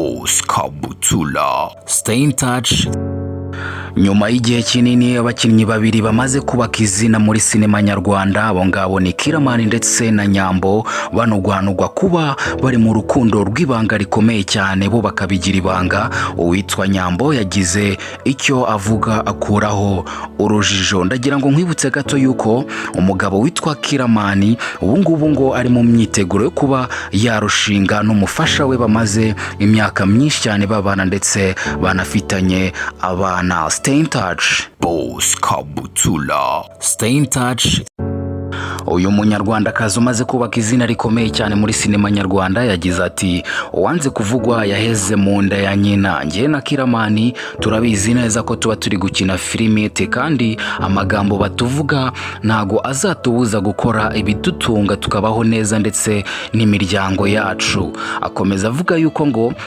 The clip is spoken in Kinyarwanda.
Boss Kabutula. Stay in touch. Nyuma y'igihe kinini abakinnyi babiri bamaze kubaka izina muri sinema nyarwanda, abo ngabo ni Killaman ndetse na Nyambo, banugwanugwa kuba bari mu rukundo rw'ibanga rikomeye cyane, bo bakabigira ibanga. Uwitwa Nyambo yagize icyo avuga akuraho urujijo. Ndagira ngo nkwibutse gato yuko umugabo witwa Killaman ubu ngubu ngo ari mu myiteguro yo kuba yarushinga n'umufasha we, bamaze imyaka myinshi cyane babana ndetse banafitanye abana. Stay in touch. Boss Kabutula. Stay in touch. Uyu munyarwandakazi umaze kubaka izina rikomeye cyane muri sinema nyarwanda yagize ati, uwanze kuvugwa yaheze mu nda ya nyina. Njye na Killaman turabizi neza ko tuba turi gukina filime, kandi amagambo batuvuga ntago azatubuza gukora ibidutunga tukabaho neza ndetse n'imiryango yacu. Akomeza avuga yuko ngo